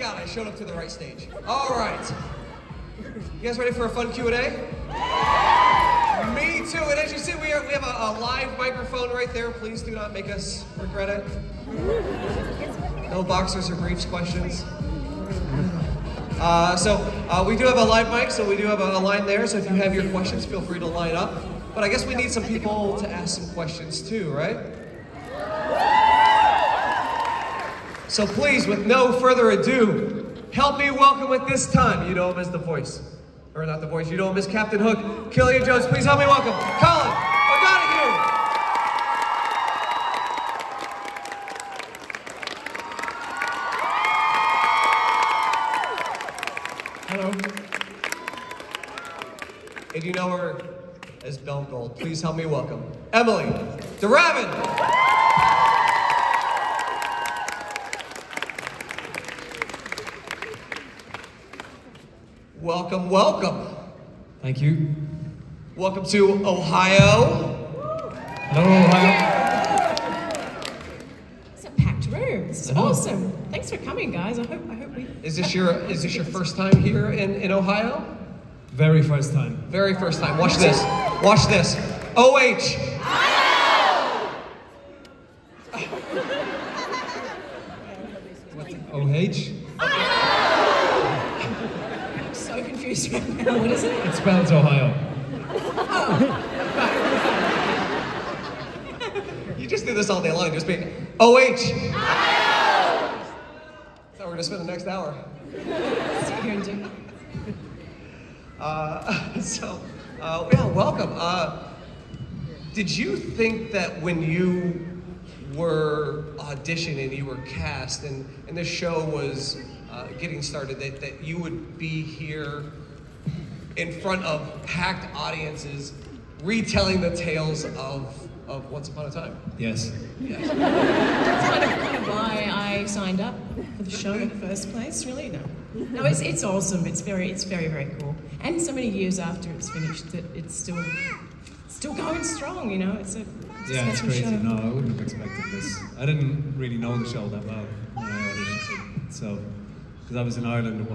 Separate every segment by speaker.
Speaker 1: God, I showed up to the right stage. All right. You guys ready for a fun Q&A? Me too, and as you see, we have a live microphone right there. Please do not make us regret it. No boxers or briefs questions. We do have a live mic, so we do have a line there, so if you have your questions, feel free to line up. But I guess we need some people to ask some questions too, right? So please, with no further ado, help me welcome at this time, you know him as the voice. Or not the voice, you know him as Captain Hook, Killian Jones. Please help me welcome Colin O'Donoghue.
Speaker 2: Hello.
Speaker 1: And you know her as Belle Gold. Please help me welcome Emily, the ravin. Welcome, welcome.
Speaker 2: Thank you.
Speaker 1: Welcome to Ohio.
Speaker 2: Hello, Ohio.
Speaker 3: It's a packed room. This is awesome. Thanks for coming, guys. I hope we.
Speaker 1: Is this your first time here in Ohio?
Speaker 2: Very first time.
Speaker 1: Very first time. Watch this. Watch this. OH.
Speaker 2: What's OH?
Speaker 3: I'm so confused right now. What is it?
Speaker 2: It spells Ohio.
Speaker 1: You just do this all day long, just being OH. So we're gonna spend the next hour.
Speaker 3: Sit here and do.
Speaker 1: Yeah, welcome. Did you think that when you were auditioning, you were cast, and this show was getting started, that you would be here in front of packed audiences, retelling the tales of Once Upon a Time?
Speaker 2: Yes.
Speaker 1: Yes.
Speaker 3: That's kind of why I signed up for the show in the first place. Really, no, it's awesome. It's very, very cool. And so many years after it's finished, that it's still going strong. You know, it's a
Speaker 2: It's crazy.
Speaker 3: show.
Speaker 2: No, I wouldn't have expected this. I didn't really know the show that well when I auditioned, so because I was in Ireland, it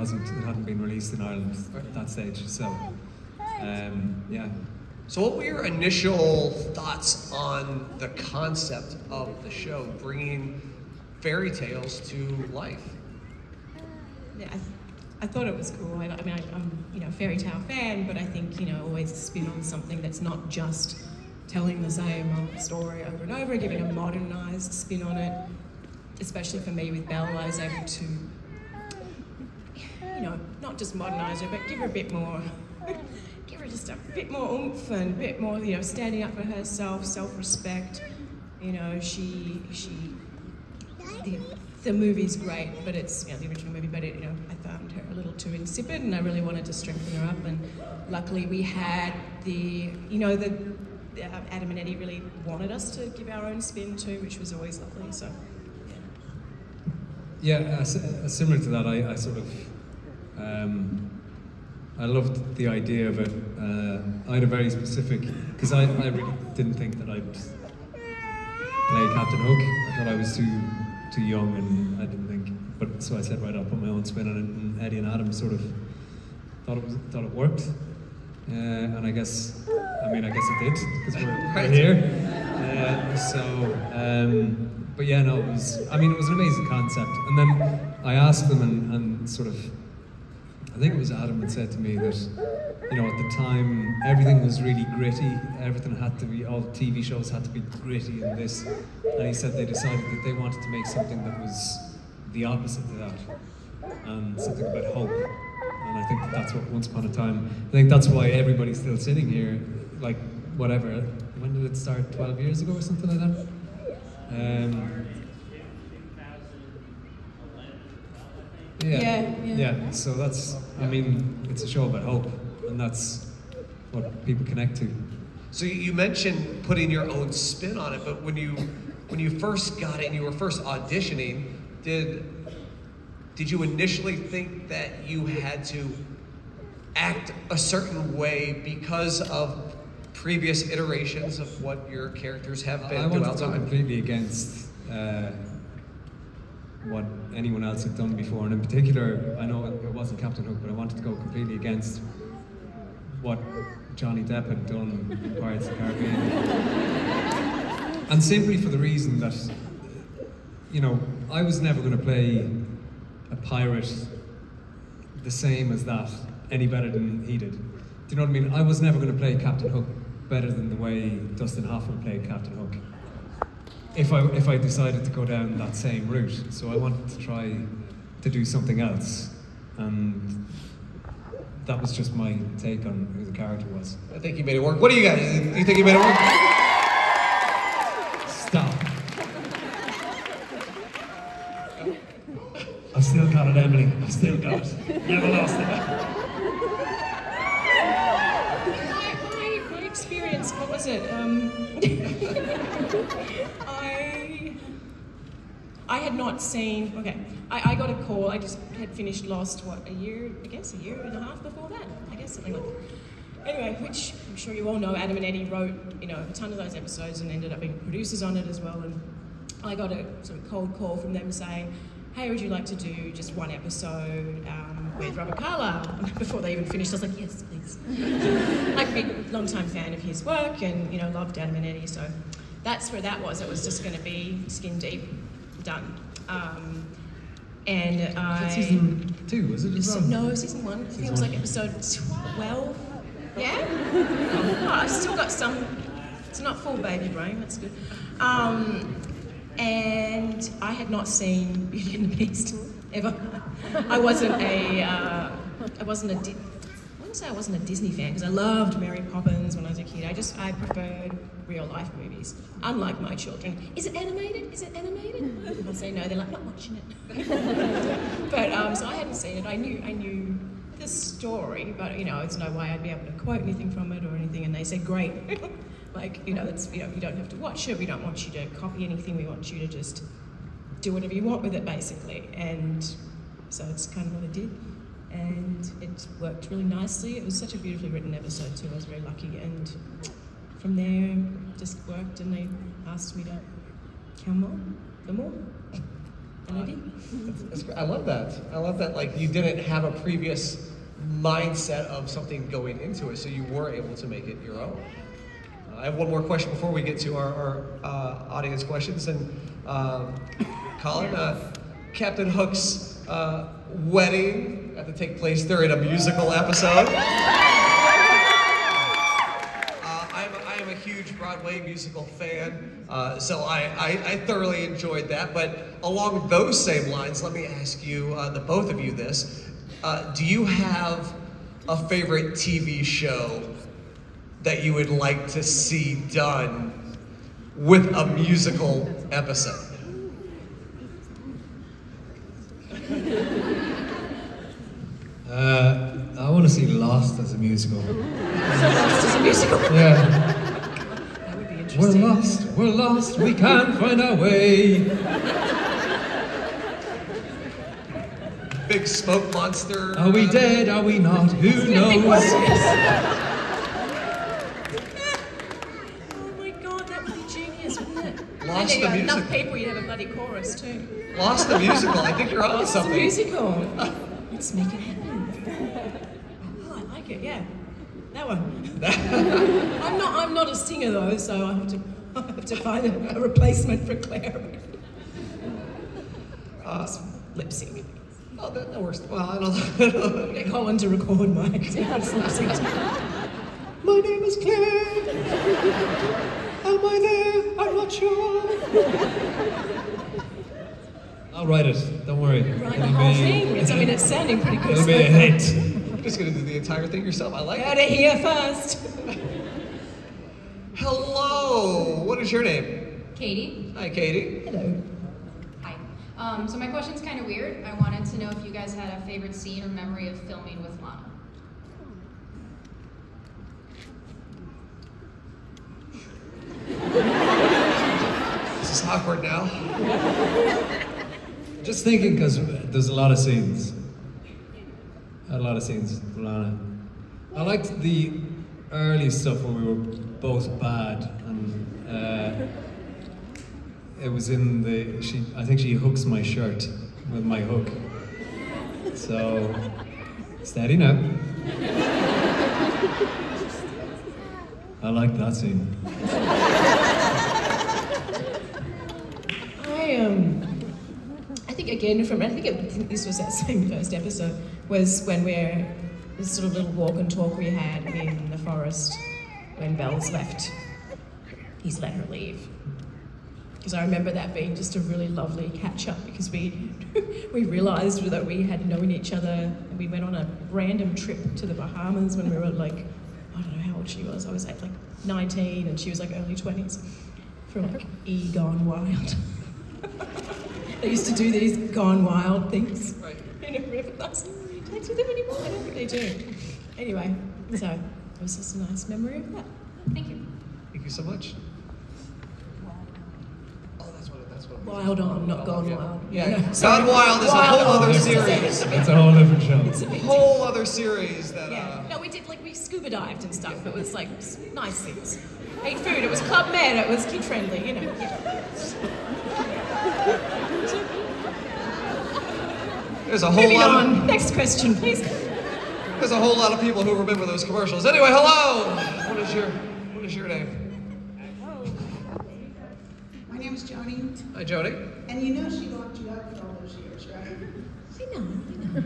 Speaker 2: hadn't been released in Ireland at that stage. So, yeah.
Speaker 1: So what were your initial thoughts on the concept of the show, bringing fairy tales to life?
Speaker 3: Yeah, I thought it was cool. I mean, I'm a fairy tale fan, but I think always spin on something that's not just telling the same old story over and over, giving a modernized spin on it. Especially for me with Belle, I was able to, not just modernize her, but give her a bit more, give her just a bit more oomph and a bit more, standing up for herself, self-respect. The movie's great, but it's the original movie. But I found her a little too insipid, and I really wanted to strengthen her up. And luckily, we had Adam and Eddie really wanted us to give our own spin too, which was always lovely. So,
Speaker 2: Yeah, similar to that, I sort of, I loved the idea of it. I had a very specific, because I really didn't think that I'd play Captain Hook. I thought I was too young, and I didn't think. But so I said, right, I'll put my own spin on it, and Eddie and Adam sort of thought it worked. And I guess it did, because we're here. But yeah, no, it was an amazing concept. And then I asked them, and sort of, I think it was Adam that said to me that, at the time, everything was really gritty. Everything had to be, all TV shows had to be gritty and this. And he said they decided that they wanted to make something that was the opposite to that. And something about hope. And I think that's what Once Upon a Time, I think that's why everybody's still sitting here, like, whatever. When did it start? 12 years ago or something like that? Yeah. So that's, it's a show about hope, and that's what people connect to.
Speaker 1: So you mentioned putting your own spin on it, but when you first got it and you were first auditioning, did you initially think that you had to act a certain way because of previous iterations of what your characters have been throughout time?
Speaker 2: I wanted to go completely against what anyone else had done before. And in particular, I know it wasn't Captain Hook, but I wanted to go completely against what Johnny Depp had done in Pirates of the Caribbean. And simply for the reason that, you know, I was never going to play a pirate the same as that any better than he did. Do you know what I mean? I was never going to play Captain Hook better than the way Dustin Hoffman played Captain Hook. If I decided to go down that same route. So I wanted to try to do something else. And that was just my take on who the character was.
Speaker 1: I think you made it work. What do you guys? You think you made it work?
Speaker 2: Stop. I've still got it, Emily. I've still got it. Never lost it.
Speaker 3: My experience, what was it? I had not seen, okay, I got a call, I just had finished Lost, what, a year and a half before that, I guess, something like that. Anyway, which I'm sure you all know, Adam and Eddie wrote, you know, a ton of those episodes and ended up being producers on it as well, and I got a sort of cold call from them saying, hey, would you like to do just one episode with Robert Carlyle? Before they even finished, I was like, yes, please. Like a big, long-time fan of his work and, you know, loved Adam and Eddie, so that's where that was. It was just going to be skin deep, done. And I...
Speaker 2: Season 2, was it?
Speaker 3: No, season 1. I think it was like episode 12. Yeah? Oh, I've still got some... It's not full baby brain, that's good. And I had not seen Beauty and the Beast ever. I wasn't a Disney fan because I loved Mary Poppins when I was a kid. I preferred real life movies. Unlike my children. Is it animated? Is it animated? I say no, they're like, not watching it. But so I hadn't seen it. I knew the story, but you know, there's no way I'd be able to quote anything from it or anything. And they said, great. Like, you know, that's, you know, you don't have to watch it. We don't want you to copy anything. We want you to just do whatever you want with it, basically. And so it's kind of what I did. And it worked really nicely. It was such a beautifully written episode too. I was very lucky. And from there, it just worked. And they asked me to come on for more. And I did.
Speaker 1: I love that. I love that. Like, you didn't have a previous mindset of something going into it, so you were able to make it your own. I have one more question before we get to our audience questions. And Colin, Captain Hook's wedding had to take place during a musical episode. I am a huge Broadway musical fan, so I thoroughly enjoyed that. But along those same lines, let me ask you, the both of you, this: do you have a favorite TV show that you would like to see done with a musical episode?
Speaker 2: I want to see Lost as a musical.
Speaker 3: Lost as a musical?
Speaker 2: Yeah.
Speaker 3: That would be interesting.
Speaker 2: We're lost, we can't find our way.
Speaker 1: Big smoke monster.
Speaker 2: Are we dead, are we not? Who knows?
Speaker 1: Lost
Speaker 3: and
Speaker 1: the
Speaker 3: enough
Speaker 1: musical.
Speaker 3: people, you have a bloody chorus too.
Speaker 1: Lost the musical. I think you're on
Speaker 3: Lost
Speaker 1: something.
Speaker 3: the musical. Let's make it happen. Oh, I like it. Yeah, that one. I'm not a singer though, so I have to find a replacement for Claire. Lip sync.
Speaker 1: Oh, that works. Well, I don't know.
Speaker 3: Get Colin to record my lip sync.
Speaker 1: My name is Claire. Am I there? I'm not sure.
Speaker 2: I'll write it, don't worry.
Speaker 3: Write the whole thing. It's sounding pretty good.
Speaker 2: It'll be a hit.
Speaker 1: You're just going to do the entire thing yourself. I like it.
Speaker 3: Out of here first.
Speaker 1: Hello. What is your name?
Speaker 4: Katie.
Speaker 1: Hi, Katie.
Speaker 3: Hello.
Speaker 4: Hi. So my question's kind of weird. I wanted to know if you guys had a favorite scene or memory of filming with Lana.
Speaker 1: This is awkward now.
Speaker 2: Just thinking, because there's a lot of scenes. I had a lot of scenes with Lana. I liked the early stuff when we were both bad, and it was in I think she hooks my shirt with my hook. So, steady now. I like that scene.
Speaker 3: I think again I think this was that same first episode, was when we're this sort of little walk and talk we had in the forest when Belle's left. He's let her leave. Because I remember that being just a really lovely catch up, because we realised that we had known each other, and we went on a random trip to the Bahamas when we were like, I don't know how old she was. I was like 19 and she was like early 20s, for like Gone Wild. They used to do these Gone Wild things.
Speaker 1: Right.
Speaker 3: In a river. That's takes with them anymore. I don't think they do. Anyway, so it was just a nice memory of that.
Speaker 4: Thank you.
Speaker 1: Thank you so much. Oh, that's what.
Speaker 3: Wild On, not Gone
Speaker 1: yeah.
Speaker 3: Wild.
Speaker 1: Yeah,
Speaker 3: Sorry.
Speaker 1: Gone Wild is a
Speaker 3: Wild
Speaker 1: whole
Speaker 3: On.
Speaker 1: other series.
Speaker 2: That's a whole different show.
Speaker 3: It's a bit
Speaker 1: Whole other series that.
Speaker 3: Yeah. No, we did, like, we scuba dived and stuff. It was like nice things. Ate food. It was Club Med. It was kid friendly. You know. Yeah.
Speaker 1: There's a whole
Speaker 3: Moving
Speaker 1: lot.
Speaker 3: on. Next question, please.
Speaker 1: There's a whole lot of people who remember those commercials. Anyway, hello. What is your name?
Speaker 5: My name is Joni,
Speaker 1: Hi, Jody.
Speaker 5: and you know she locked you up for all those years, right?
Speaker 3: I know.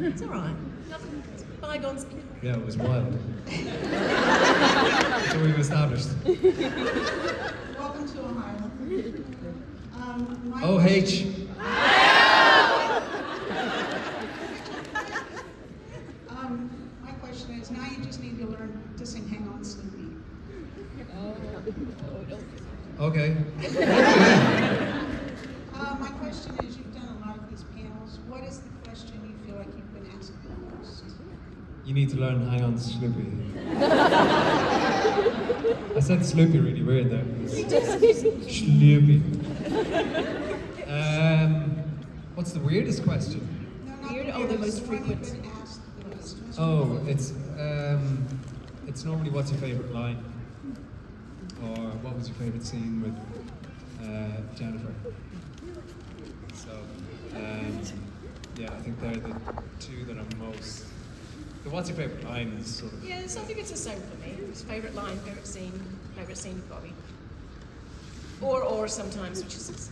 Speaker 3: It's all right. Nothing. Bygones.
Speaker 2: Yeah, it was wild. So we've established.
Speaker 5: Welcome to Ohio. My
Speaker 2: OH.
Speaker 5: my question is, now you just need to learn to sing Hang On Snoopy.
Speaker 2: Okay.
Speaker 5: My question is, you've done a lot of these panels. What is the question you feel like you've been asked the most?
Speaker 2: You need to learn Hang On Sloopy. I said Sloopy really weird there. Sloopy. What's the weirdest question?
Speaker 5: No, not
Speaker 3: Weird,
Speaker 5: the
Speaker 3: oh, the
Speaker 5: weirdest,
Speaker 3: most
Speaker 5: one you've
Speaker 3: frequent.
Speaker 5: been asked the most.
Speaker 2: Oh, it's normally what's your favourite line? Or what was your favourite scene with Jennifer? So, yeah, I think they're the two that are most. The what's your favourite line is sort of.
Speaker 3: Yeah, so I think it's the same for me. It's favourite line, favourite scene with Bobby. Or sometimes, which is those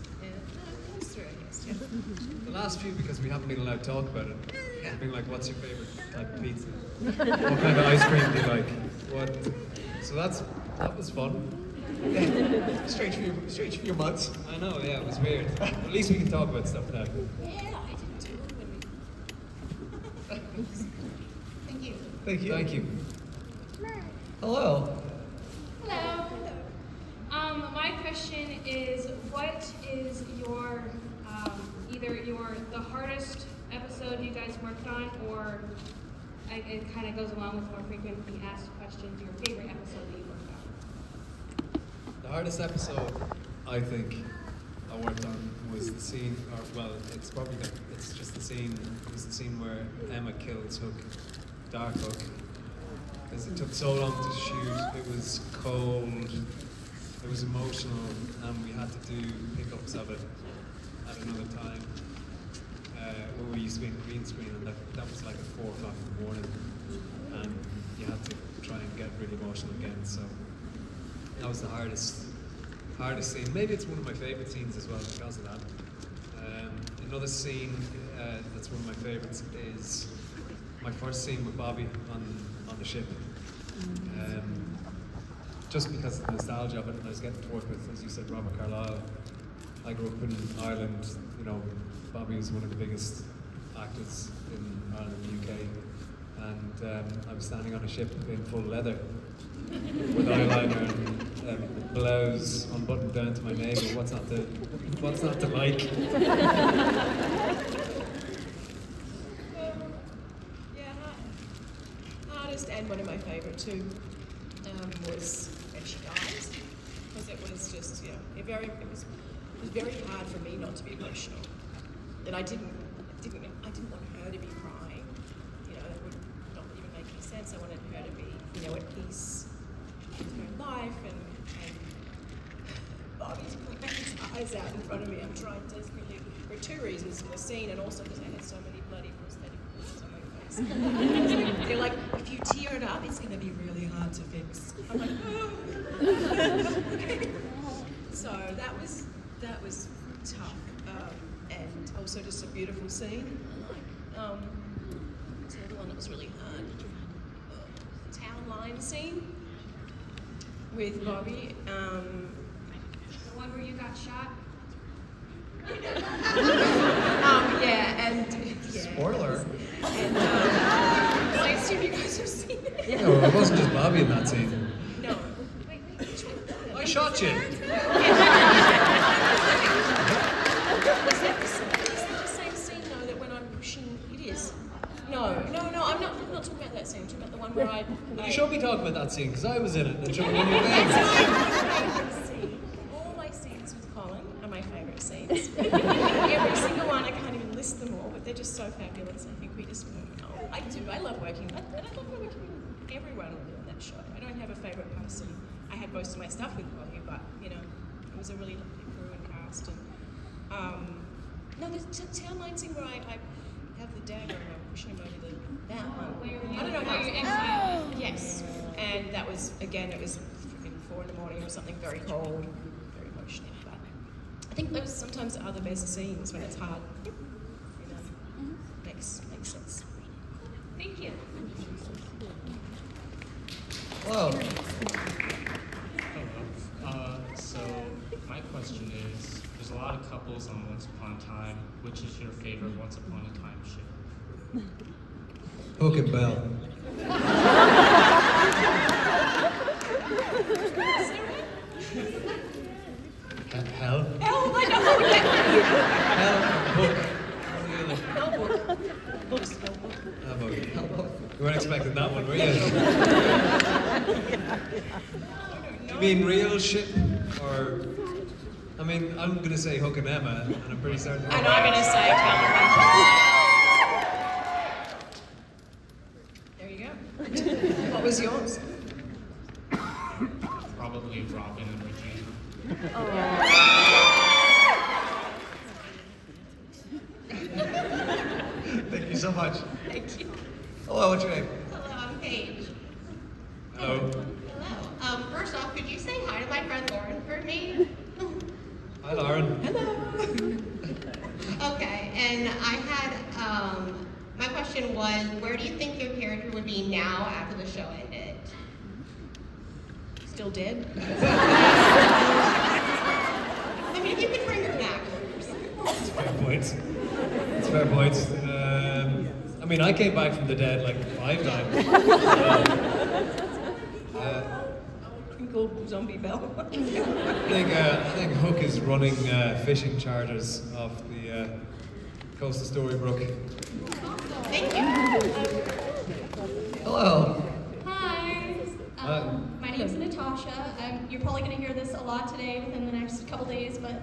Speaker 3: three, I guess. Yeah.
Speaker 2: The last few, because we haven't been allowed to talk about it, have been like, what's your favourite type of pizza? What kind of ice cream do you like? What? So that was fun.
Speaker 1: Strange for your months.
Speaker 2: I know, yeah, it was weird. At least we can talk about stuff now.
Speaker 3: Yeah, I didn't do it when we...
Speaker 5: Thank you.
Speaker 1: Thank you.
Speaker 2: Thank you.
Speaker 1: Hello.
Speaker 4: Hello. My question is, what is your either the hardest episode you guys worked on, or it kind of goes along with more frequently asked questions, your favorite episode that you worked on?
Speaker 2: The hardest episode, I think, I worked on was the scene, or well, it's probably it's just the scene. It was the scene where Emma kills Hook, Dark Hook, because it took so long to shoot. It was cold. It was emotional, and we had to do pickups of it at another time. Where we used to be in green screen, and that was like at 4 o'clock in the morning, and you had to try and get really emotional again. So that was the hardest scene. Maybe it's one of my favourite scenes as well because of that. Another scene that's one of my favourites is my first scene with Bobby on the ship. Just because of the nostalgia of it, and I was getting to work with, as you said, Robert Carlyle. I grew up in Ireland. You know, Bobby was one of the biggest actors in Ireland and the UK, and I was standing on a ship in full leather with eyeliner and blouse unbuttoned down to my navel. What's not to like?
Speaker 3: Yeah, hardest and one of my favourite too was when she dies, because it was just it was very hard for me not to be emotional, and I didn't want her to be crying. You know, that would not even make any sense. I wanted her to be at peace with her life, and Bobby's pulling his eyes out in front of me. I'm trying desperately for 2 reasons, for the scene and also because I had so many bloody prosthetic pieces on my face. They're like, if you tear it up, it's going to be really hard to fix. I'm like, oh. Okay. So that was tough, and also just a beautiful scene. What's the other one that was really hard? Town line scene with Bobby.
Speaker 4: The one where you got shot?
Speaker 3: Yeah, and yeah.
Speaker 1: Spoiler.
Speaker 3: And I assume you guys have seen it.
Speaker 2: No, it wasn't just Bobby in that scene.
Speaker 3: No. Wait, which one?
Speaker 2: I shot you.
Speaker 3: Is that the same scene though that when I'm pushing it is? No, I'm not talking about that scene. I'm talking about the one where I
Speaker 2: You should be talking about that scene, because I was in it and showed me your
Speaker 3: That's
Speaker 2: face.
Speaker 3: my favourite scene. All my scenes with Colin are my favourite scenes. Every single one, I can't even list them all, but they're just so fabulous. I think we just, I do. I love working. I love working with everyone on that show. I don't have a favourite person. I had most of my stuff with Bobby, but you know, it was a really lovely crew and cast. And no, there's a town line scene where I have the dagger and I'm pushing him over that one. I don't know how you explain it. Yes, and that was again. It was freaking 4 a.m. or something, very cold, very emotional. But I think those sometimes are the best scenes when it's hard. You know, makes sense.
Speaker 4: Thank you.
Speaker 1: Hello.
Speaker 6: So my question is, there's a lot of couples on Once Upon a Time. Which is your favorite Once Upon a Time show?
Speaker 2: Hook and Belle. Hell?
Speaker 3: Oh, I know.
Speaker 2: Hell, Hook.
Speaker 3: Books.
Speaker 2: You weren't expecting that one, were you? Do you mean real ship, or... I mean, I'm going to say Hook and Emma, and I'm pretty certain...
Speaker 3: And I'm going to say Calvin. There you go. What was yours?
Speaker 6: Probably Robin and Regina.
Speaker 1: Thank you so much.
Speaker 3: Thank you.
Speaker 1: Hello, what's your name?
Speaker 7: Hello, I'm Paige.
Speaker 2: Hello.
Speaker 7: Hello. First off, could you say hi to my friend Lauren for me?
Speaker 2: Hi, Lauren.
Speaker 3: Hello.
Speaker 7: Okay, and I had, my question was, where do you think your character would be now after the show ended?
Speaker 3: Still dead?
Speaker 7: I mean, if you could bring her back.
Speaker 2: That's a fair point. That's a fair point. I mean, I came back from the dead like 5 times.
Speaker 3: Crinkle zombie bell.
Speaker 2: I think Hook is running fishing charters off the coast of Storybrooke.
Speaker 7: Thank you.
Speaker 1: Hello.
Speaker 8: Hi.
Speaker 2: Hi.
Speaker 8: My name's Natasha. You're probably going to hear this a lot today within the next couple days, but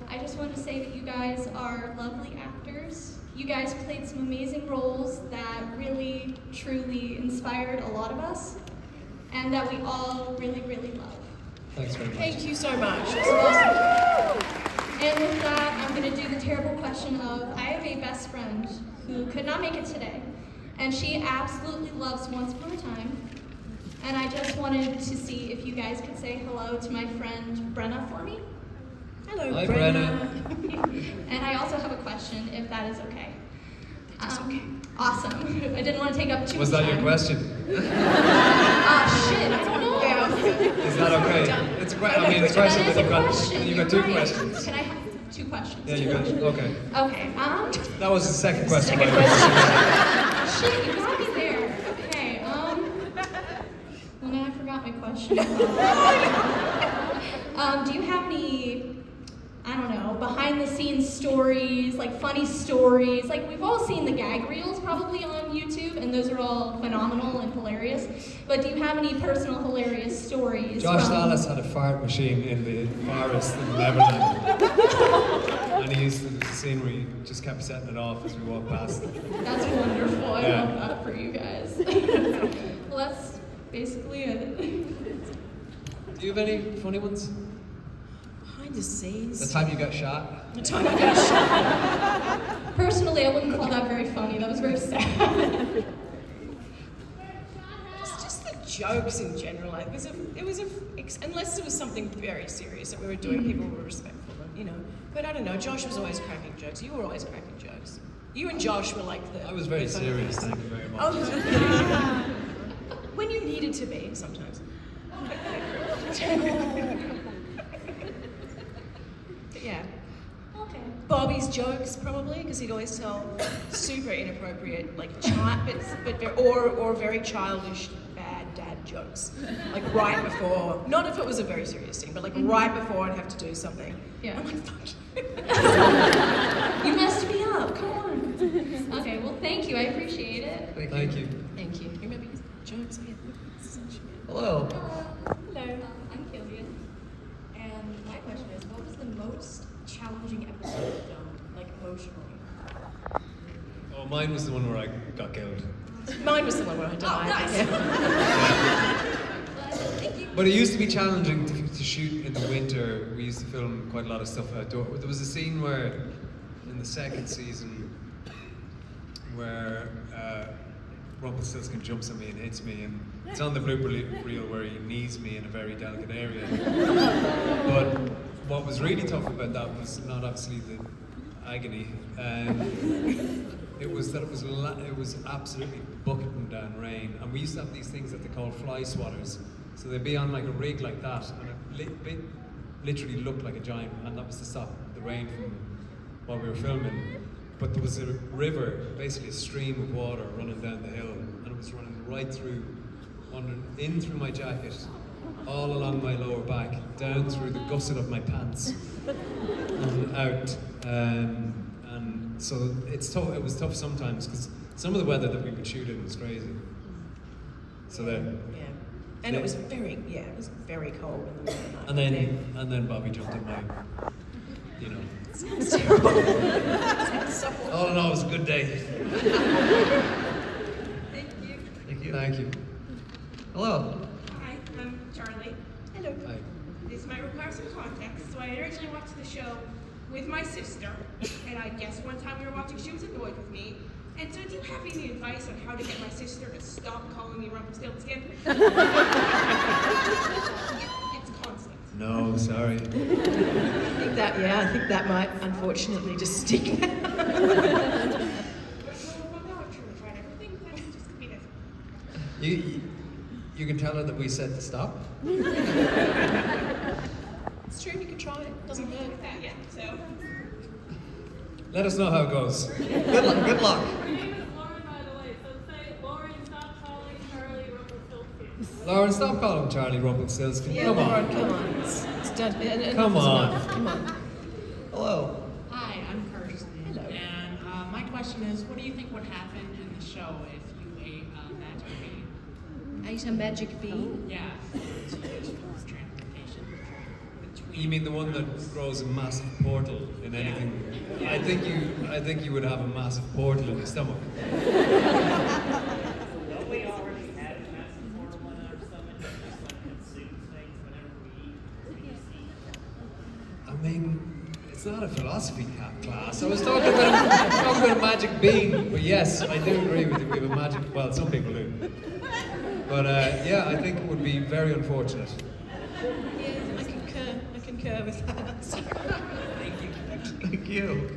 Speaker 8: I just wanted to say that you guys are lovely actors. You guys played some amazing roles that really, truly inspired a lot of us, and that we all really, really love.
Speaker 2: Thanks very much.
Speaker 3: Thank you so much.
Speaker 8: That's awesome. And with that, I'm going to do the terrible question of, I have a best friend who could not make it today, and she absolutely loves Once Upon a Time. And I just wanted to see if you guys could say hello to my friend Brenna for me.
Speaker 3: Hello,
Speaker 2: Hi,
Speaker 3: Brenna.
Speaker 8: And I also have a question, if that is okay.
Speaker 3: That's okay.
Speaker 8: Awesome. I didn't want to take up too
Speaker 2: Was
Speaker 8: much
Speaker 2: that your
Speaker 8: time.
Speaker 2: question?
Speaker 8: Shit, I don't know.
Speaker 3: Yeah.
Speaker 2: Is that okay? It's a question. I mean, it's a question
Speaker 8: That
Speaker 2: that
Speaker 8: is a question.
Speaker 2: you've got
Speaker 8: You're
Speaker 2: 2
Speaker 8: right.
Speaker 2: questions.
Speaker 8: Can I have 2 questions?
Speaker 2: Yeah, you got it. Okay.
Speaker 8: Okay.
Speaker 2: That was the second question.
Speaker 3: Second
Speaker 2: by the way.
Speaker 3: question.
Speaker 8: Shit, you got me there. Okay. Well, now I forgot my question. Do you have any, I don't know, behind the scenes stories, like funny stories? Like, we've all seen the gag reels probably on YouTube, and those are all phenomenal and hilarious. But do you have any personal hilarious stories?
Speaker 2: Josh
Speaker 8: from-
Speaker 2: Dallas had a fart machine in the forest in Neverland. And he used to, there's a scene where he just kept setting it off as we walked past.
Speaker 8: That's wonderful. I
Speaker 2: Yeah.
Speaker 8: love that for you guys. Well, that's basically it.
Speaker 2: Do you have any funny ones?
Speaker 3: Behind the seas.
Speaker 2: The time you got shot?
Speaker 3: The time I got shot.
Speaker 8: Personally, I wouldn't call that very funny. That was very sad.
Speaker 3: Just the jokes in general. Like, unless it was something very serious that we were doing, people were respectful, you know. But I don't know, Josh was always cracking jokes. You were always cracking jokes. You and Josh were like the...
Speaker 2: I was very serious, thank you very much.
Speaker 3: Oh, when you needed to be, sometimes. But yeah.
Speaker 8: Okay.
Speaker 3: Bobby's jokes, probably, because he'd always tell super inappropriate, like, or very childish, bad dad jokes. Like, right before, not if it was a very serious thing, but like right before I'd have to do something.
Speaker 8: Yeah.
Speaker 3: I'm like, fuck you.
Speaker 8: You messed me up. Come on. Okay. Well, thank you. I appreciate it.
Speaker 2: Thank you.
Speaker 3: Thank you. Remember his jokes? Yeah.
Speaker 1: Hello.
Speaker 8: Hello. I'm Killian. And my question is, what was the most challenging episode you filmed, like emotionally?
Speaker 2: Oh, mine was the one where I got killed.
Speaker 3: Mine was the one where I died.
Speaker 8: Thank you.
Speaker 2: But it used to be challenging to shoot in the winter. We used to film quite a lot of stuff outdoor. There was a scene where, in the second season, where Rumpelstiltskin jumps at me and hits me, and it's on the blooper reel where he knees me in a very delicate area. But what was really tough about that was not obviously the agony. It was that it was absolutely bucketing down rain, and we used to have these things that they call fly swatters. So they'd be on like a rig like that, and it literally looked like a giant, and that was to stop the rain from while we were filming. But there was a river, basically a stream of water running down the hill, and it was running right through, in through my jacket, all along my lower back, down through the gusset of my pants, and out. And so it's tough. It was tough sometimes because some of the weather that we would shoot in was crazy. So then.
Speaker 3: Yeah. And it was very cold in the middle of the
Speaker 2: And
Speaker 3: night.
Speaker 2: then Bobby jumped in my, you know.
Speaker 3: Sounds terrible. Sounds so awful.
Speaker 2: All in all, it was a good day.
Speaker 3: Thank you.
Speaker 1: Thank you.
Speaker 2: Thank you.
Speaker 1: Hello.
Speaker 9: Hi, I'm Charlie.
Speaker 3: Hello.
Speaker 2: Hi.
Speaker 9: This might require some context. So I originally watched the show with my sister, and I guess one time we were watching, she was annoyed with me. And so do you have any advice on how to get my sister to stop calling me Rumpelstiltskin? It's constant.
Speaker 2: No, sorry.
Speaker 3: I think that might unfortunately just stick.
Speaker 9: Well, no, I'm sure we tried everything, then it just could be this.
Speaker 2: You can tell her that we said to stop.
Speaker 3: It's true, you can try it. Doesn't hurt.
Speaker 9: Yeah, so.
Speaker 2: Let us know how it goes.
Speaker 1: Good luck. Good luck.
Speaker 10: My name is Lauren, by the way, so say, Lauren, stop calling Charlie Rumpelstiltskin.
Speaker 2: Lauren, stop calling Charlie Rumpelstiltskin.
Speaker 3: Yeah,
Speaker 2: Come
Speaker 3: Lauren,
Speaker 2: on.
Speaker 3: come on. It's done.
Speaker 2: Come on.
Speaker 3: Come on.
Speaker 1: Hello.
Speaker 11: Hi, I'm Kirsten.
Speaker 3: Hello.
Speaker 11: And my question is, what do you think would happen in the show if you ate a magic bean?
Speaker 3: Ate a magic bean?
Speaker 11: Yeah, to use for transportation between.
Speaker 2: You mean the one that grows a massive portal in anything?
Speaker 11: Yeah.
Speaker 2: I think you would have a massive portal in your stomach.
Speaker 10: Don't we already have a massive portal in our stomach that just like consumes things whenever we eat? We just eat.
Speaker 2: I mean, it's not a philosophy class. I was talking about a magic bean, but yes, I do agree with you. We have a magic. Well, some people do. But yeah, I think it would be very unfortunate.
Speaker 3: Yeah, I concur with that. Thank you.
Speaker 1: Thank you.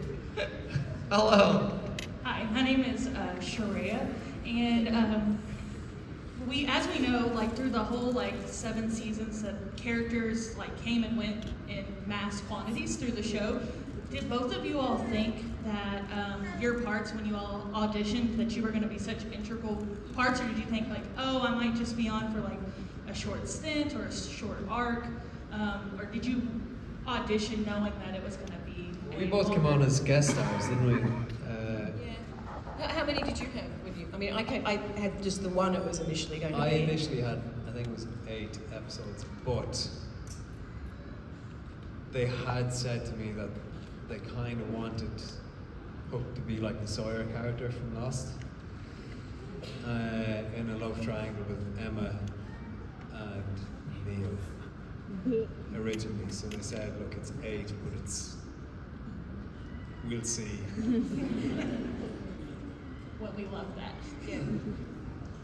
Speaker 1: Hello.
Speaker 12: Hi, my name is Sharia, and as we know, like through the whole 7 seasons, that characters came and went in mass quantities through the show. Did both of you all think that your parts, when you all auditioned, that you were going to be such integral parts, or did you think oh, I might just be on for a short stint or a short arc, or did you audition knowing that it was going to be?
Speaker 2: We both came on as guest stars, didn't we?
Speaker 3: Yeah. How many did you have with you? I mean, I had just the one it was initially going to be.
Speaker 2: I initially had, I think it was 8 episodes, but they had said to me that they kind of wanted Hook to be like the Sawyer character from Lost, in a love triangle with Emma and Neil. originally. So they said, look, it's 8, but it's, we'll see.
Speaker 12: Well, we love that.
Speaker 3: Yeah.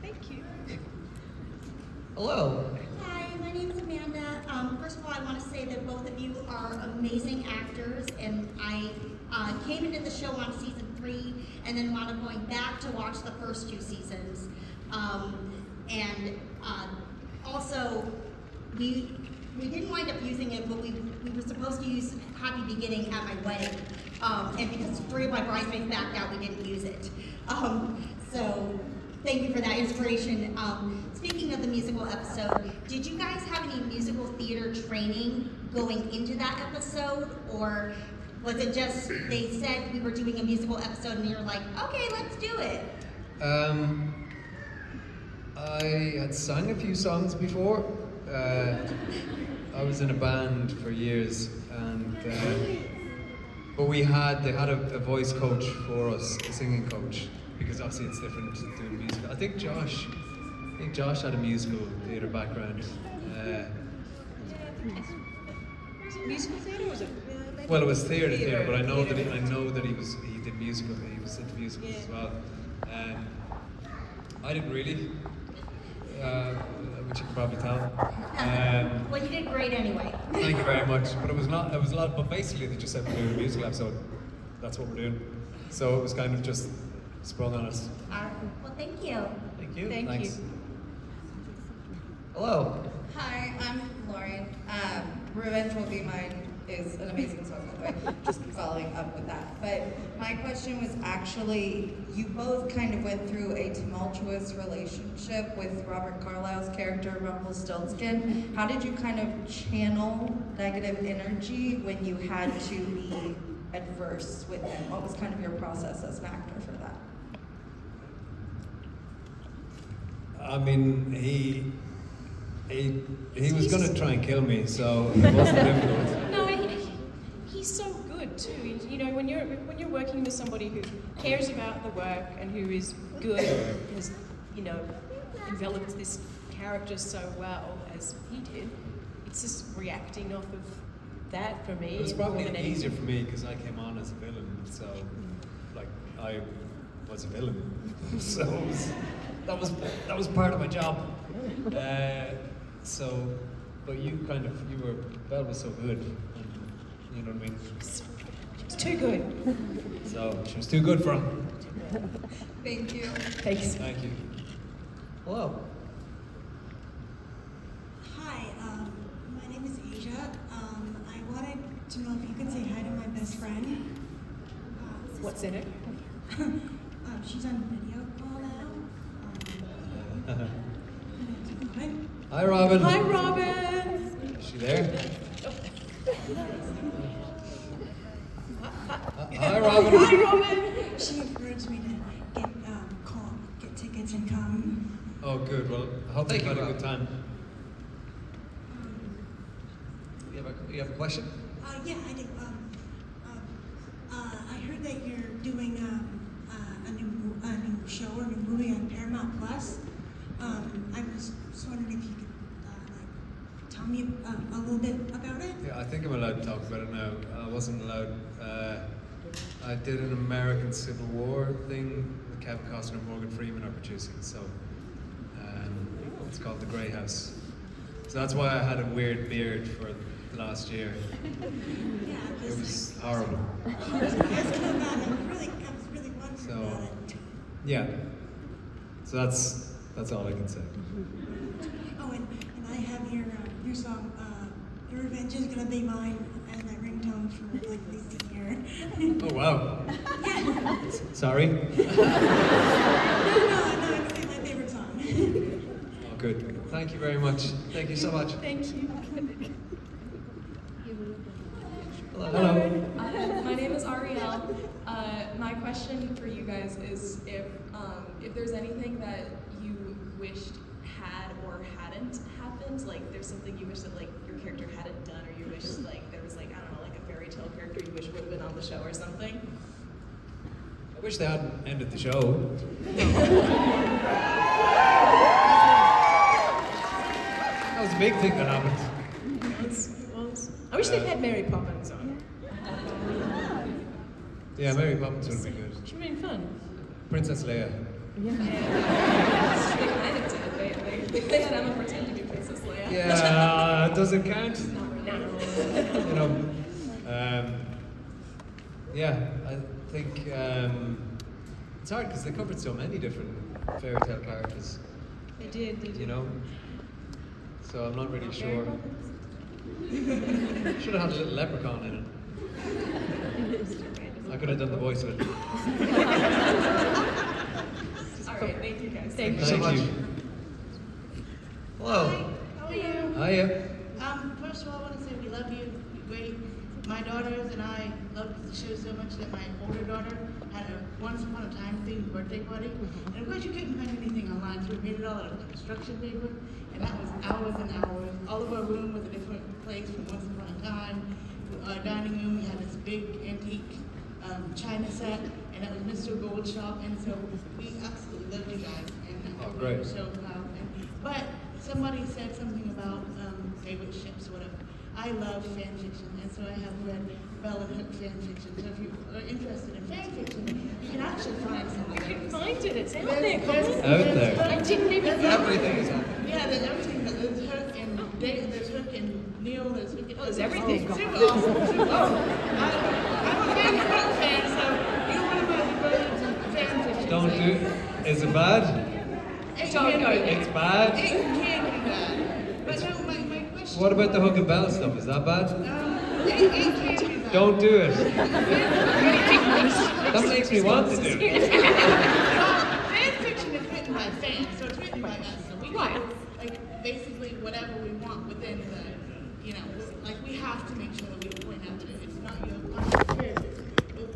Speaker 3: Thank you.
Speaker 1: Hello.
Speaker 13: Hi, my name is Amanda. First of all, I want to say that both of you are amazing actors, and I came into the show on season 3, and then wound up going back to watch the first 2 seasons. Also, we didn't wind up using it, but we were supposed to use Happy Beginning at my wedding, and because 3 of my bridesmaids backed out, we didn't use it. So thank you for that inspiration. Speaking of the musical episode, did you guys have any musical theater training going into that episode, or was it just they said we were doing a musical episode and you're like, okay, let's do it?
Speaker 2: I had sung a few songs before. I was in a band for years, and but they had a voice coach for us, a singing coach, because obviously it's different doing music. I think Josh had a musical theatre background.
Speaker 3: Musical theatre, or was it?
Speaker 2: Well, it was theatre, but I know that he did musical. He was into musicals as well. I didn't really, which you can probably tell.
Speaker 13: Well, you did great anyway.
Speaker 2: Thank you very much. But it was a lot. But basically, they just said we're doing a musical episode. That's what we're doing. So it was kind of just sprung on us.
Speaker 13: Well, thank you.
Speaker 1: Thank you.
Speaker 2: Thanks.
Speaker 1: Hello.
Speaker 14: Hi, I'm Lauren. Revenge Will Be Mine is an amazing song, by the way, just following up with that. But my question was actually, you both kind of went through a tumultuous relationship with Robert Carlyle's character, Rumpelstiltskin. How did you kind of channel negative energy when you had to be adverse with him? What was kind of your process as an actor for that?
Speaker 2: I mean, he was going to try and kill me, so it wasn't difficult.
Speaker 3: No, he's so good too. You know, when you're working with somebody who cares about the work and who is good, has enveloped this character so well as he did, it's just reacting off of that for me.
Speaker 2: It was probably easier for me because I came on as a villain, so like I was a villain, so that was part of my job. But Belle was so good, and, you know what I mean?
Speaker 3: It's too good.
Speaker 2: So, she was too good for him.
Speaker 14: Thank you.
Speaker 3: Thanks.
Speaker 2: Thank you.
Speaker 1: Hello.
Speaker 15: Hi, my name is Asia. I wanted to know if you could say hi to my best friend.
Speaker 3: What's in it?
Speaker 15: She's on video call now.
Speaker 2: Hi, Robin.
Speaker 3: Hi, Robin.
Speaker 2: Is she there? Hi, Robin.
Speaker 15: Hi, Robin. She encouraged me to get tickets and come.
Speaker 2: Oh, good. Well, I hope you had a good time.
Speaker 1: You have a question?
Speaker 15: Yeah, I do. I heard that you're doing a new show or new movie on Paramount Plus. I was just wondering if you could tell me a little bit about it.
Speaker 2: Yeah, I think I'm allowed to talk about it now. I wasn't allowed. I did an American Civil War thing with Kevin Costner and Morgan Freeman are producing, so it's called The Grey House. So that's why I had a weird beard for the last year.
Speaker 15: Yeah,
Speaker 2: it was horrible.
Speaker 15: I was really wondering
Speaker 2: So,
Speaker 15: about it.
Speaker 2: yeah. So that's all I can say.
Speaker 15: Oh, and I have your song, "The Revenge Is Gonna Be Mine," as my ringtone for like at least a year.
Speaker 2: Oh wow.
Speaker 15: Yeah.
Speaker 2: Sorry.
Speaker 15: No, it's my favorite song.
Speaker 2: Oh, good.
Speaker 1: Thank you very much. Thank you so much.
Speaker 3: Thank you.
Speaker 2: Hello.
Speaker 16: My name is Ariel. My question for you guys is if there's anything that you wished had or hadn't happened, like there's something you wish that like your character hadn't done, or you wish like there was like, I don't know, like a fairy tale character you wish would have been on the show or something.
Speaker 2: I wish they hadn't ended the show. That was a big thing that happened.
Speaker 3: I wish they'd had Mary Poppins on.
Speaker 2: Yeah, Mary Poppins would have been good.
Speaker 3: She would have been fun.
Speaker 2: Princess Leia.
Speaker 3: Yeah.
Speaker 16: They kind of did. They had Emma pretend to be Princess Leia.
Speaker 2: Yeah, does it count?
Speaker 3: No.
Speaker 2: You know, yeah, I think it's hard because they covered so many different fairy tale characters.
Speaker 3: They did.
Speaker 2: You know, so I'm not really sure. Should have had a little leprechaun in it. I could have done the voice of it.
Speaker 16: All right, thank you guys.
Speaker 1: Thank you so much. Hello.
Speaker 5: How are you?
Speaker 2: Hiya.
Speaker 5: First of all, I want to say we love you. You're great. My daughters and I loved the show so much that my older daughter had a Once Upon a Time themed birthday party. And of course you couldn't find anything online, so we made it all out of construction paper. And that was hours and hours. All of our room was a different place from Once Upon a Time. Our dining room, we had this big antique china set, and that was Mr. Gold Shop. And so we absolutely loved you guys. And
Speaker 2: great.
Speaker 5: we were so proud. But somebody said something about favorite ships or whatever. I love fan fiction, and so I have read Belle and Hook fan fiction. So if you are interested in fan fiction, you can actually find something.
Speaker 3: You can find it. It's out there.
Speaker 2: Out there.
Speaker 3: I didn't even know.
Speaker 1: Everything is out there.
Speaker 5: Yeah, there's everything. There's Hook and Dave, there's Hook and Neil, there's Hook and...
Speaker 3: Oh, there's everything.
Speaker 5: Super awesome. Super awesome. I'm a big Hook fan, so you're one of my favorite fan fiction.
Speaker 2: Don't do. Is it bad?
Speaker 5: It can be bad.
Speaker 2: It's bad.
Speaker 5: It can be bad. But no, my question...
Speaker 2: What about the Hook and Belle stuff? Is that bad?
Speaker 5: It can be bad.
Speaker 2: Don't do it. That makes me want to do it.
Speaker 5: Fan fiction is written by fans, so it's written by us. So we can, like, basically whatever we want within the, you know, like we have to make sure that we point out that it's not your character.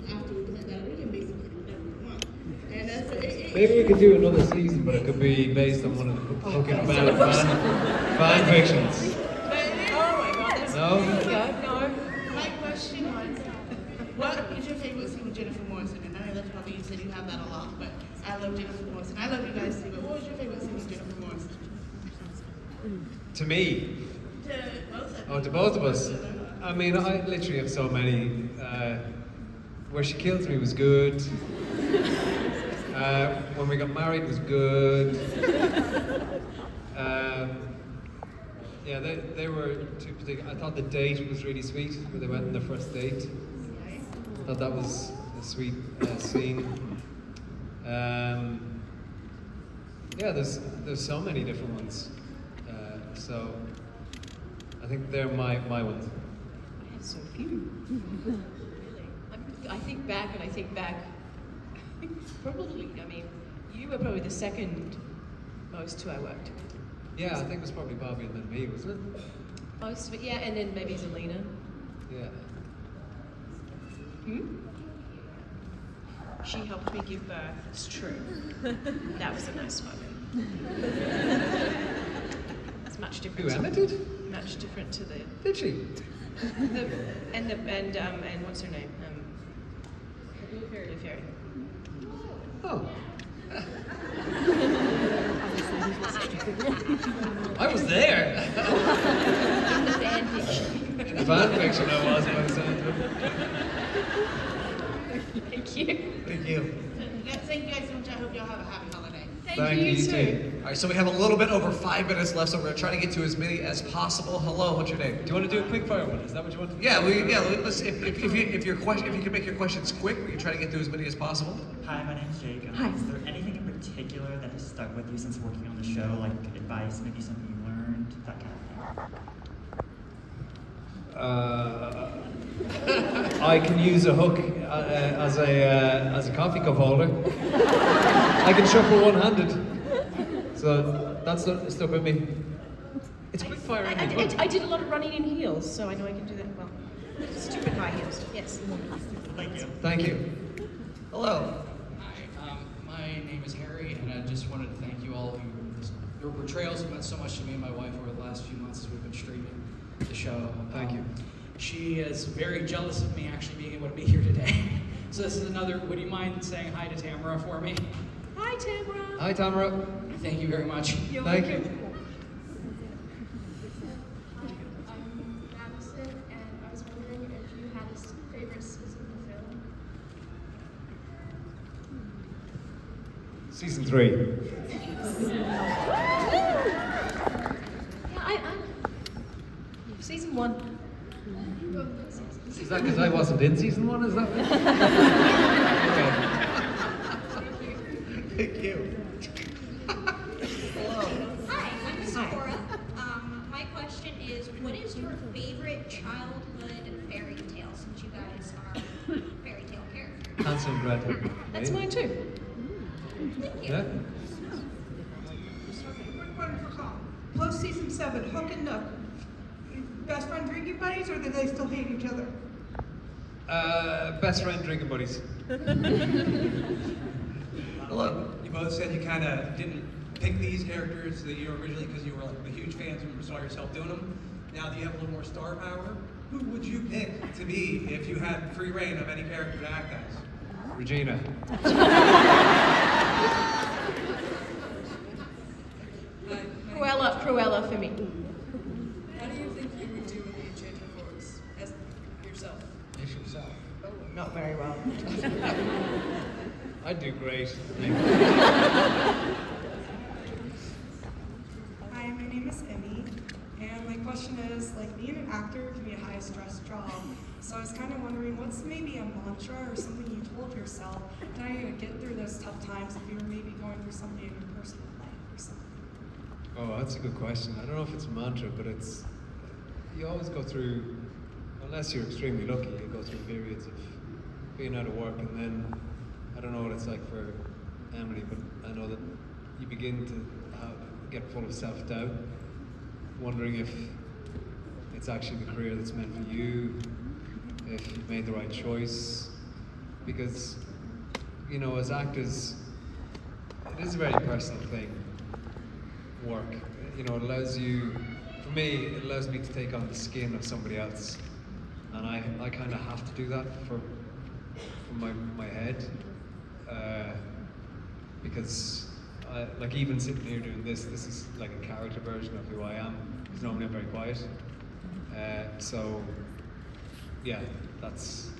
Speaker 5: After we point that out, we can basically do whatever we want. And that's
Speaker 2: Maybe we could do another season, but it could be based on one of the Hook and Belle fan fictions.
Speaker 3: Oh my God.
Speaker 2: No?
Speaker 5: My question was, what is your favorite scene with Jennifer Morrison? And I know that's probably you said you have that a lot, but I love Jennifer Morrison. I love you guys too, but what was your favorite scene with Jennifer Morrison?
Speaker 2: To me?
Speaker 5: To both of you.
Speaker 2: Oh, to both of us. I mean, I literally have so many. Where she kills me was good. When we got married was good. Yeah, they were two particular. I thought the date was really sweet when they went on their first date. I thought that was a sweet scene. Yeah, there's so many different ones. So I think they're my ones.
Speaker 3: I have so few. I think back. Probably, I mean, you were probably the second most who I worked with.
Speaker 2: Yeah, I think it was probably Bobby and then me, wasn't it?
Speaker 3: Most of it, yeah, and then maybe Zelina.
Speaker 2: Yeah.
Speaker 3: She helped me give birth, it's true. That was a nice moment. It's much different.
Speaker 2: Who, Emma did?
Speaker 3: Much different to the...
Speaker 2: Did she?
Speaker 3: And what's her name? Blue Fairy.
Speaker 2: Oh. I was there.
Speaker 3: In the fan fiction.
Speaker 2: In the fan fiction I was by the sound of it.
Speaker 3: Thank you.
Speaker 1: Thank you.
Speaker 5: Thank you guys so much. I hope y'all have a happy holiday.
Speaker 2: Thank you too.
Speaker 1: All right, so we have a little bit over 5 minutes left, so we're going to try to get to as many as possible. Hello, what's your name?
Speaker 2: Do you want to do a quick fire one? Is that what you want to do?
Speaker 1: Yeah, let's, if you can make your questions quick, we can try to get through as many as possible.
Speaker 17: Hi, my name's Jake.
Speaker 3: Hi.
Speaker 17: Is there anything in particular that has stuck with you since working on the show, like advice, maybe something you learned, that kind of thing?
Speaker 2: I can use a hook as a coffee cup holder. I can shuffle one-handed, so that's stuck with me. It's quick fire.
Speaker 3: I did a lot of running in heels, so I know I can do that well. Stupid high heels. Yes.
Speaker 17: Thank you.
Speaker 2: Thank you.
Speaker 1: Hello.
Speaker 18: Hi, my name is Harry, and I just wanted to thank you all who your portrayals have meant so much to me and my wife over the last few months as we've been streaming the show.
Speaker 2: Thank you.
Speaker 18: She is very jealous of me actually being able to be here today. So this is another, would you mind saying hi to Tamara for me?
Speaker 3: Hi, Tamara.
Speaker 2: Hi, Tamara.
Speaker 18: Thank you very much.
Speaker 2: Thank you.
Speaker 4: I'm Madison, and
Speaker 2: Season 3.
Speaker 3: Yeah, season 1.
Speaker 2: Is that because I wasn't in season 1? Is that? Okay.
Speaker 1: Thank you.
Speaker 19: Hi, I'm Sephora. My question is, what is your favorite childhood fairy tale, since you guys are fairy tale characters?
Speaker 2: Hansel and Gretel.
Speaker 3: That's mine too.
Speaker 19: Thank you.
Speaker 2: Yeah?
Speaker 20: Quick one for Colin. Post season 7, Hook and Nook. Best friend drinking buddies, or do they still hate each other?
Speaker 2: Best friend drinking buddies.
Speaker 1: Hello.
Speaker 21: You both said you kind of didn't pick these characters that you originally because you were like the huge fans and saw yourself doing them. Now that you have a little more star power, who would you pick to be if you had free reign of any character to act as?
Speaker 2: Regina.
Speaker 3: Cruella for me.
Speaker 16: How do you think you would do in the Enchanted Forest as yourself?
Speaker 1: As yourself.
Speaker 3: Oh, not very well.
Speaker 2: I'd do great.
Speaker 22: Hi, my name is Emmy, and my question is, like, being an actor can be a high-stress job. So I was kind of wondering, what's maybe a mantra or something you told yourself to how you get through those tough times if you were maybe going through something in your personal life or something?
Speaker 2: Oh, that's a good question. I don't know if it's a mantra, but it's, you always go through, unless you're extremely lucky, you go through periods of being out of work, and then, I don't know what it's like for Emily, but I know that you begin to get full of self-doubt, wondering if it's actually the career that's meant for you, if you've made the right choice, because, you know, as actors, it is a very personal thing, work. You know, it allows you, for me, it allows me to take on the skin of somebody else, and I kind of have to do that for my head, because like even sitting here doing this is like a character version of who I am, because normally I'm very quiet. So yeah, that's,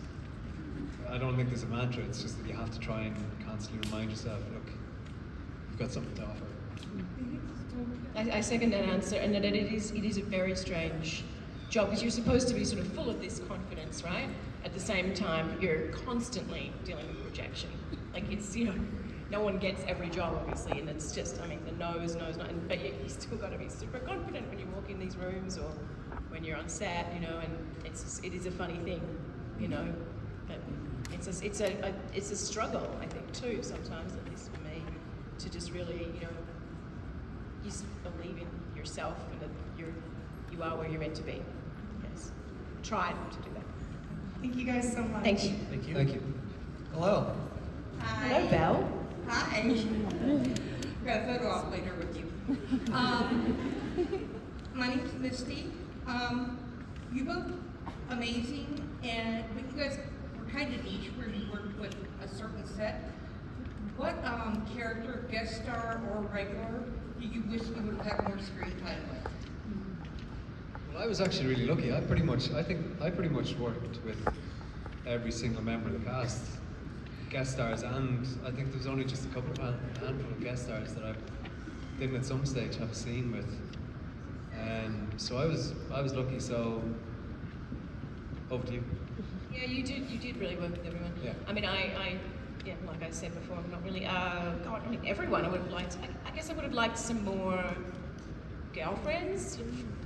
Speaker 2: I don't think there's a mantra, it's just that you have to try and constantly remind yourself, look, you've got something to offer.
Speaker 3: I second that answer, and that it is a very strange job, because you're supposed to be sort of full of this confidence, right? At the same time, you're constantly dealing with rejection. Like, it's, you know, no one gets every job, obviously, and it's just, I mean, the no's, but you still got to be super confident when you walk in these rooms or when you're on set, you know, and it is a funny thing, you know, but it's a struggle, I think, too, sometimes, at least for me, to just really, you know, you just believe in yourself and that you are where you're meant to be. Yes. Try to do that.
Speaker 22: Thank you guys so much.
Speaker 3: Thank you.
Speaker 1: Thank you.
Speaker 2: Thank you.
Speaker 1: Hello.
Speaker 23: Hi.
Speaker 3: Hello, Belle.
Speaker 23: Hi. We've got a photo op later with you. My name's Misty. You both amazing, but you guys were kind of niche where you worked with a certain set. What character, guest star, or regular do you wish you would have had more screen time with?
Speaker 2: Well, I was actually really lucky. I pretty much worked with every single member of the cast, guest stars, and I think there's only just a handful of guest stars that I didn't at some stage have a scene with. So I was lucky. So over to you.
Speaker 3: Yeah, you did really work with everyone.
Speaker 2: Yeah.
Speaker 3: I mean, yeah, like I said before, I'm not really, God, I mean, everyone. I would have liked, I guess I would have liked some more girlfriends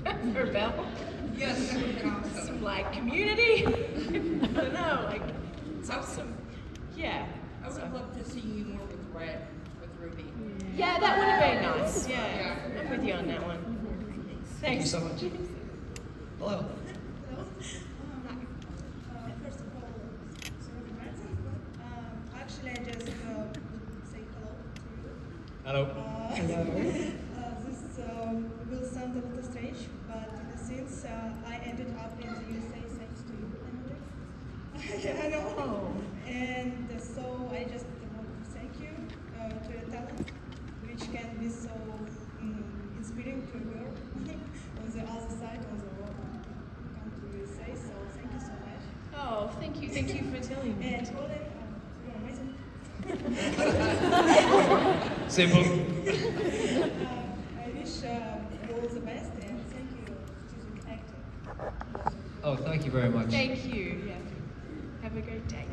Speaker 3: for Belle.
Speaker 23: Yes, that would have been awesome.
Speaker 3: Some, like, community. I don't know, like, some, yeah.
Speaker 23: I would have loved to see you more with Red, with Ruby.
Speaker 3: Yeah, that would have been nice, yeah. I'm with you on that one.
Speaker 1: Thank you
Speaker 3: Thanks.
Speaker 1: so much. Hello.
Speaker 24: First of all, sorry for dancing, but actually I just would say hello to you.
Speaker 2: Hello.
Speaker 24: This will sound a little strange, but since I ended up in the USA thanks to you, Emily. I know.
Speaker 3: Oh.
Speaker 24: And so I just want to thank you to your talent, which can be so inspiring to a girl on the other side of the world. Come to USA, so thank you so much.
Speaker 3: Oh, thank you for telling me.
Speaker 24: And Colin, you're amazing.
Speaker 2: Simple.
Speaker 24: I wish you all the best and thank you to the actor.
Speaker 2: Oh, thank you very much.
Speaker 3: Thank you. Yeah. Have a great day.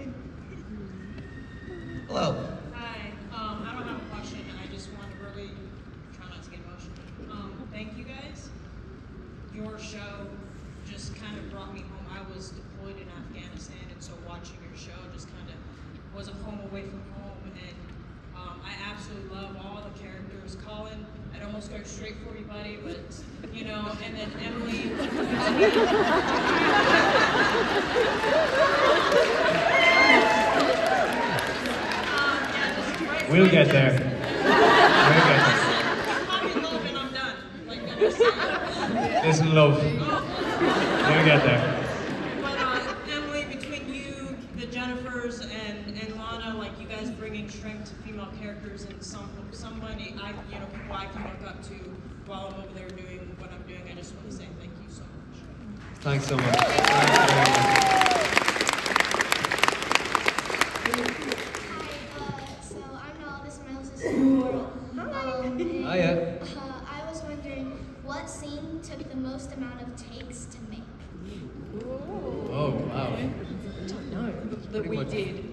Speaker 1: Hello.
Speaker 11: Hi. I don't have a question, and I just want to really try not to get emotional. Thank you guys. Your show just kind of brought me home. I was deployed in Afghanistan, and so watching your show just kind of was a home away from home. And I absolutely love all the characters. Colin, I'd almost go straight for you, buddy, but you know, and then Emily.
Speaker 2: We'll get there. We'll get there.
Speaker 11: Probably love and I'm done. Like, I'm just saying.
Speaker 2: Listen, love. We'll get there.
Speaker 11: But Emily, between you, the Jennifers, and Lana, like you guys bringing strength to female characters, and somebody people I can look up to while I'm over there doing what I'm doing. I just want to say thank you so much.
Speaker 2: Thanks so much. Thanks very much.
Speaker 6: Hiya. I was wondering, what scene took the most amount of takes to make?
Speaker 2: Oh, wow.
Speaker 3: I don't know. That we did.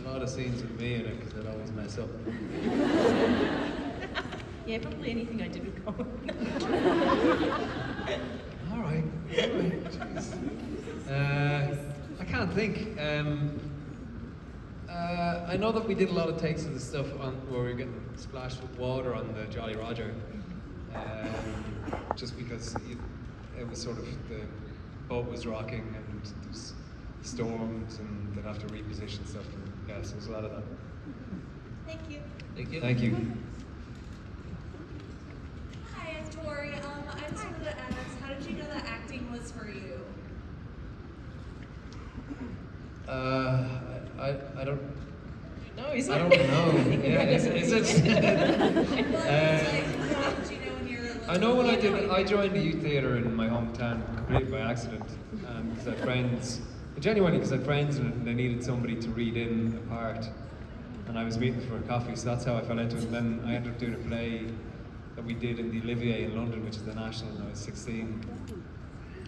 Speaker 2: A lot of scenes with me in it because I'd always mess up.
Speaker 3: Yeah, probably anything I did with Colin.
Speaker 2: All right. Jeez. I can't think. I know that we did a lot of takes of the stuff where we were getting splashed with water on the Jolly Roger, just because it was sort of the boat was rocking and there's storms and they'd have to reposition stuff. And, yeah, so there's a lot of that.
Speaker 6: Thank you.
Speaker 1: Thank you.
Speaker 2: Thank you.
Speaker 7: Hi, I'm Tori. I just wanted to ask, how did you know that acting was for you?
Speaker 2: I don't.
Speaker 3: No, is it?
Speaker 2: I don't know. Yeah, is it? I know when I joined the youth theatre in my hometown completely by accident, because I had friends, genuinely because I had friends and they needed somebody to read in a part, and I was meeting for a coffee, so that's how I fell into it. And then I ended up doing a play that we did in the Olivier in London, which is the National, when I was 16,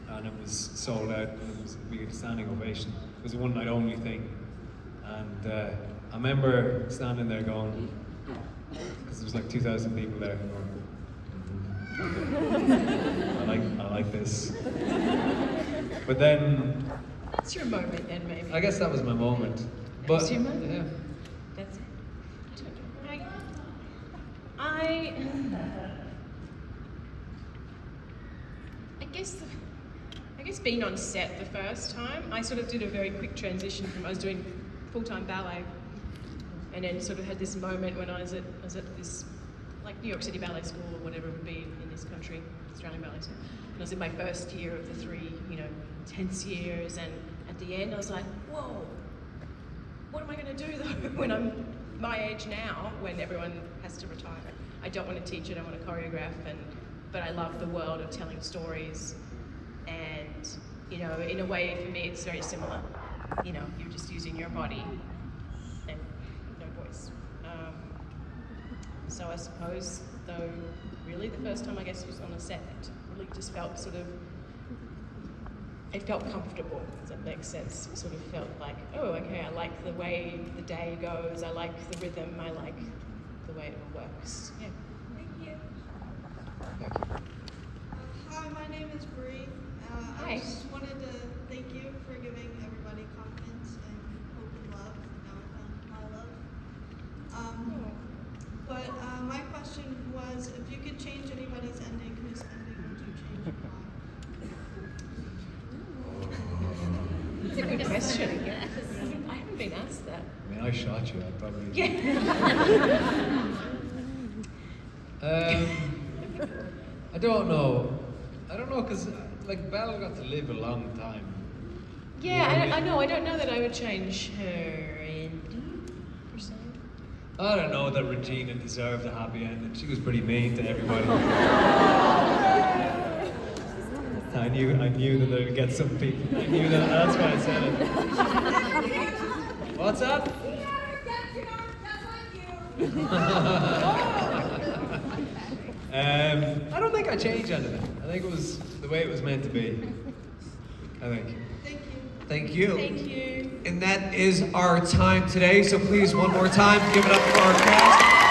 Speaker 2: and it was sold out, and we had a standing ovation. It was a one-night only thing, and I remember standing there going, because there was like 2,000 people there, going, I like this. But then...
Speaker 3: That's your moment then, maybe.
Speaker 2: I guess that was my moment. But,
Speaker 3: That's your moment?
Speaker 2: yeah.
Speaker 3: That's it. I guess being on set the first time, I sort of did a very quick transition from, I was doing full-time ballet, and then sort of had this moment when I was at this, like New York City Ballet School or whatever it would be in this country, Australian Ballet School. And I was in my first year of the 3, intense years, and at the end I was like, whoa, what am I going to do though when I'm my age now, when everyone has to retire? I don't want to teach, I don't want to choreograph, but I love the world of telling stories, and in a way for me it's very similar. You're just using your body and no voice. So I suppose, though, really the first time I guess was on a set, it really just felt it felt comfortable, does that make sense? It sort of felt like, oh, okay, I like the way the day goes, I like the rhythm, I like the way it all works. Yeah.
Speaker 7: Thank you.
Speaker 2: Thank you.
Speaker 24: Hi, my name is Bree.
Speaker 3: Hi.
Speaker 24: I just wanted to thank you for giving everybody confidence and hope and love. Now I found my love. But my question was, if you could change anybody's ending, whose ending would you change and why?
Speaker 3: That's a good question. I haven't been asked that.
Speaker 2: I mean, I shot you, I'd probably...
Speaker 3: Yeah.
Speaker 2: I don't know. I don't know, because like Belle got to live a long time.
Speaker 3: Yeah, I know. I don't know that I would change her ending, per se.
Speaker 2: I don't know that Regina deserved a happy ending. She was pretty mean to everybody. I knew that they'd get some people. I knew that. That's why I said it. What's up? I don't think I changed anything. I think it was the way it was meant to be. I think.
Speaker 1: Thank you.
Speaker 3: Thank you.
Speaker 1: And that is our time today. So please, one more time, give it up for our cast.